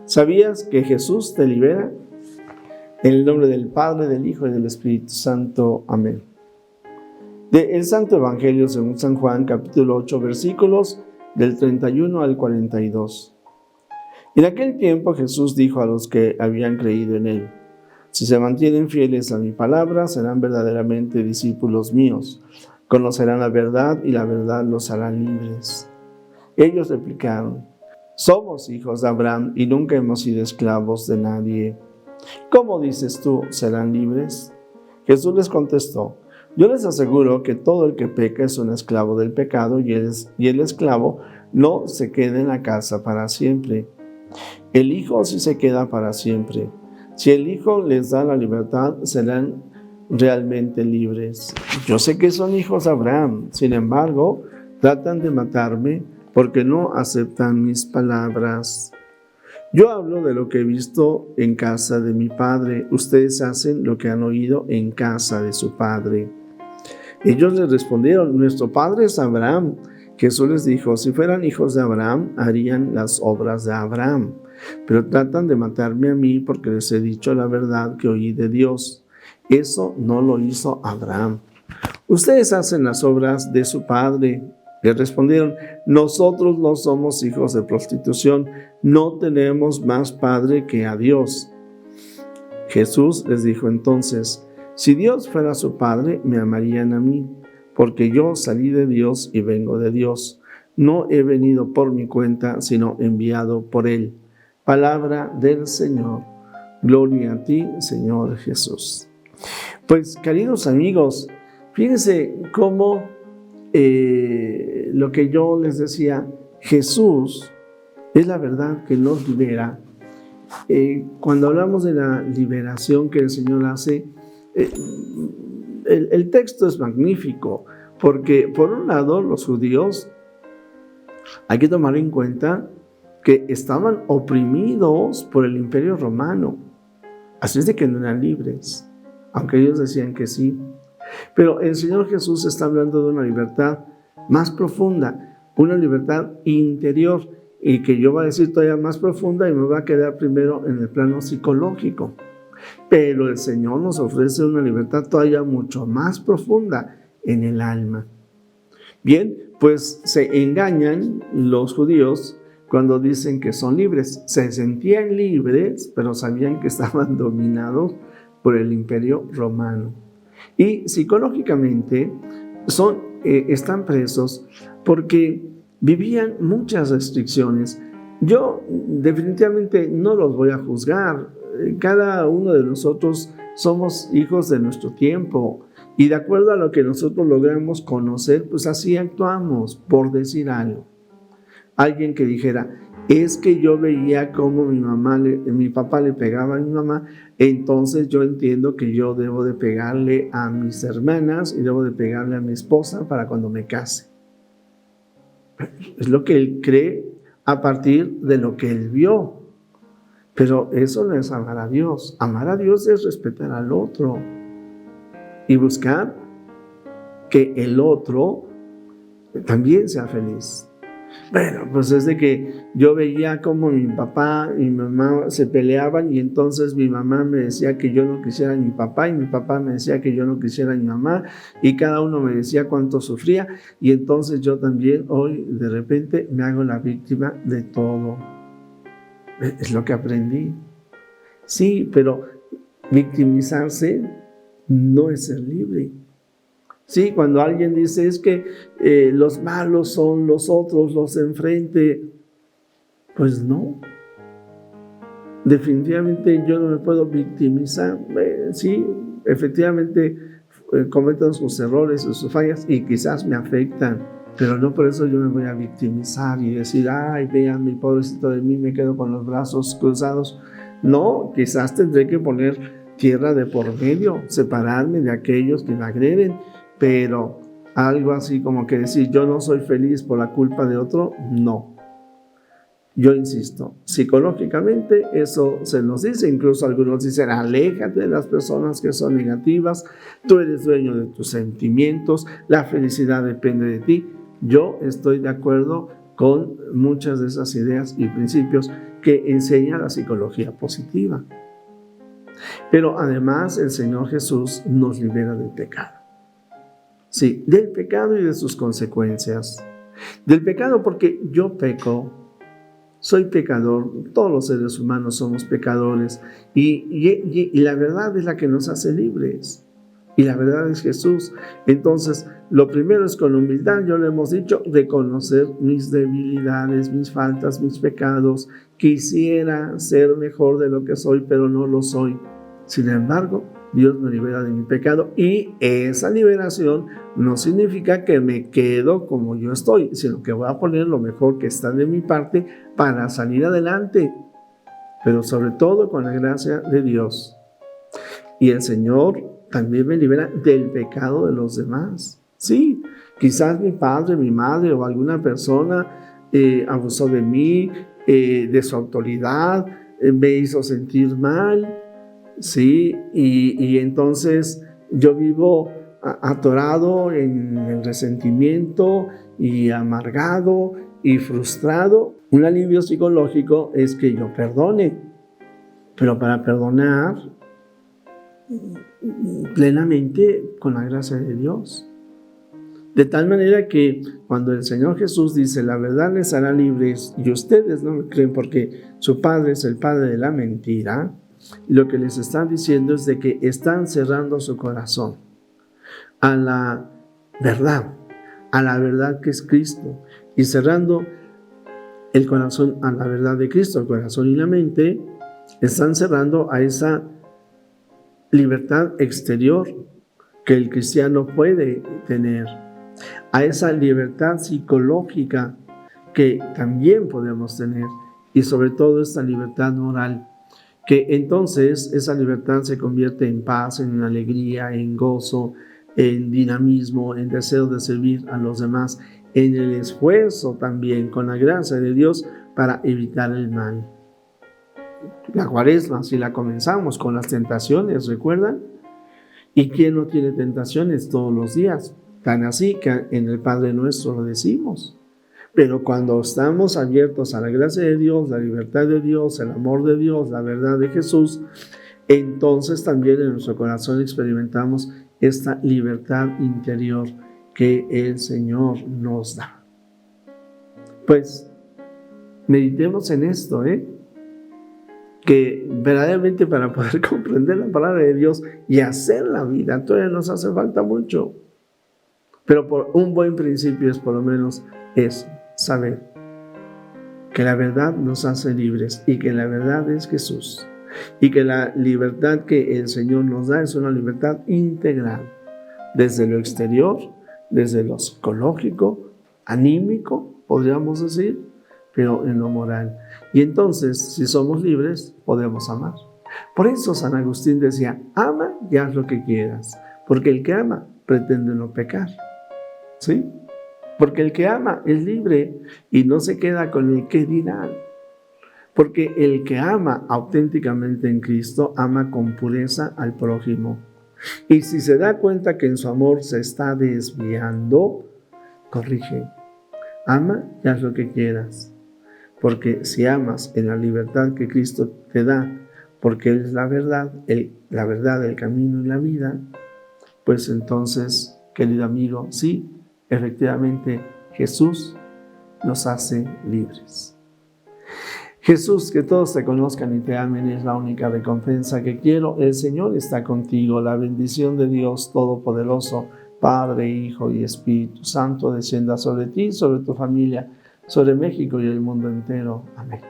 ¿Sabías que Jesús te libera? En el nombre del Padre, del Hijo y del Espíritu Santo. Amén. Del Santo Evangelio según San Juan, capítulo 8, versículos del 31 al 42. En aquel tiempo Jesús dijo a los que habían creído en él: si se mantienen fieles a mi palabra, serán verdaderamente discípulos míos. Conocerán la verdad y la verdad los hará libres. Ellos replicaron: somos hijos de Abraham y nunca hemos sido esclavos de nadie. ¿Cómo dices tú, serán libres? Jesús les contestó: yo les aseguro que todo el que peca es un esclavo del pecado y el esclavo no se queda en la casa para siempre. El Hijo sí se queda para siempre. Si el Hijo les da la libertad, serán realmente libres. Yo sé que son hijos de Abraham, sin embargo, tratan de matarme porque no aceptan mis palabras. Yo hablo de lo que he visto en casa de mi padre. Ustedes hacen lo que han oído en casa de su padre. Ellos le respondieron: nuestro padre es Abraham. Jesús les dijo: si fueran hijos de Abraham, harían las obras de Abraham. Pero tratan de matarme a mí porque les he dicho la verdad que oí de Dios. Eso no lo hizo Abraham. Ustedes hacen las obras de su padre. Le respondieron: nosotros no somos hijos de prostitución, no tenemos más padre que a Dios. Jesús les dijo entonces: si Dios fuera su padre, me amarían a mí, porque yo salí de Dios y vengo de Dios. No he venido por mi cuenta, sino enviado por Él. Palabra del Señor. Gloria a ti, Señor Jesús. Pues, queridos amigos, fíjense cómo lo que yo les decía, Jesús es la verdad que nos libera. Cuando hablamos de la liberación que el Señor hace, el texto es magnífico, porque por un lado los judíos, hay que tomar en cuenta que estaban oprimidos por el Imperio Romano, así es de que no eran libres, aunque ellos decían que sí. Pero el Señor Jesús está hablando de una libertad más profunda, una libertad interior, y que yo voy a decir todavía más profunda y me va a quedar primero en el plano psicológico. Pero el Señor nos ofrece una libertad todavía mucho más profunda en el alma. Bien, pues se engañan los judíos cuando dicen que son libres. Se sentían libres, pero sabían que estaban dominados por el Imperio Romano. Y psicológicamente están presos porque vivían muchas restricciones. Yo definitivamente no los voy a juzgar. Cada uno de nosotros somos hijos de nuestro tiempo y de acuerdo a lo que nosotros logramos conocer, pues así actuamos, por decir algo. Alguien que dijera: es que yo veía cómo mi papá le pegaba a mi mamá, entonces yo entiendo que yo debo de pegarle a mis hermanas y debo de pegarle a mi esposa para cuando me case. Es lo que él cree a partir de lo que él vio. Pero eso no es amar a Dios. Amar a Dios es respetar al otro y buscar que el otro también sea feliz. Bueno, pues es de que yo veía como mi papá y mi mamá se peleaban y entonces mi mamá me decía que yo no quisiera a mi papá y mi papá me decía que yo no quisiera a mi mamá y cada uno me decía cuánto sufría y entonces yo también hoy de repente me hago la víctima de todo. Es lo que aprendí. Sí, pero victimizarse no es ser libre. Sí, cuando alguien dice es que los malos son los otros, los de enfrente, pues no. Definitivamente yo no me puedo victimizar. Sí, efectivamente cometo sus errores, sus fallas y quizás me afectan, pero no por eso yo me voy a victimizar y decir: ay, vean mi pobrecito de mí, me quedo con los brazos cruzados. No, quizás tendré que poner tierra de por medio, separarme de aquellos que me agreden, pero algo así como que decir yo no soy feliz por la culpa de otro, no. Yo insisto, psicológicamente eso se nos dice, incluso algunos dicen: aléjate de las personas que son negativas, tú eres dueño de tus sentimientos, la felicidad depende de ti. Yo estoy de acuerdo con muchas de esas ideas y principios que enseña la psicología positiva. Pero además el Señor Jesús nos libera del pecado. Sí, del pecado y de sus consecuencias. Del pecado porque yo peco, soy pecador, todos los seres humanos somos pecadores y la verdad es la que nos hace libres. Y la verdad es Jesús. Entonces, lo primero es con humildad, ya lo hemos dicho, reconocer mis debilidades, mis faltas, mis pecados. Quisiera ser mejor de lo que soy, pero no lo soy. Sin embargo, Dios me libera de mi pecado y esa liberación no significa que me quedo como yo estoy, sino que voy a poner lo mejor que está de mi parte para salir adelante, pero sobre todo con la gracia de Dios. Y el Señor también me libera del pecado de los demás. Sí, quizás mi padre, mi madre o alguna persona abusó de mí, de su autoridad, me hizo sentir mal. Sí, y entonces yo vivo atorado en el resentimiento y amargado y frustrado. Un alivio psicológico es que yo perdone, pero para perdonar plenamente con la gracia de Dios. De tal manera que cuando el Señor Jesús dice, la verdad les hará libres, y ustedes no me creen porque su padre es el padre de la mentira, lo que les están diciendo es de que están cerrando su corazón a la verdad que es Cristo, y cerrando el corazón a la verdad de Cristo, el corazón y la mente, están cerrando a esa libertad exterior que el cristiano puede tener, a esa libertad psicológica que también podemos tener, y sobre todo esta libertad moral, que entonces esa libertad se convierte en paz, en alegría, en gozo, en dinamismo, en deseo de servir a los demás, en el esfuerzo también con la gracia de Dios para evitar el mal. La Cuaresma, si la comenzamos con las tentaciones, ¿recuerdan? ¿Y quién no tiene tentaciones todos los días? Tan así que en el Padre Nuestro lo decimos. Pero cuando estamos abiertos a la gracia de Dios, la libertad de Dios, el amor de Dios, la verdad de Jesús, entonces también en nuestro corazón experimentamos esta libertad interior que el Señor nos da. Pues meditemos en esto, que verdaderamente para poder comprender la palabra de Dios y hacer la vida, todavía nos hace falta mucho. Pero por un buen principio es por lo menos eso. Saber que la verdad nos hace libres y que la verdad es Jesús y que la libertad que el Señor nos da es una libertad integral, desde lo exterior, desde lo psicológico, anímico, podríamos decir, pero en lo moral. Y entonces, si somos libres, podemos amar. Por eso San Agustín decía, ama y haz lo que quieras, porque el que ama pretende no pecar. ¿Sí? Porque el que ama es libre y no se queda con el que dirán. Porque el que ama auténticamente en Cristo, ama con pureza al prójimo. Y si se da cuenta que en su amor se está desviando, corrige. Ama y haz lo que quieras. Porque si amas en la libertad que Cristo te da, porque Él es la verdad, el camino y la vida, pues entonces, querido amigo, sí, efectivamente, Jesús nos hace libres. Jesús, que todos te conozcan y te amen es la única recompensa que quiero. El Señor está contigo. La bendición de Dios Todopoderoso, Padre, Hijo y Espíritu Santo, descienda sobre ti, sobre tu familia, sobre México y el mundo entero. Amén.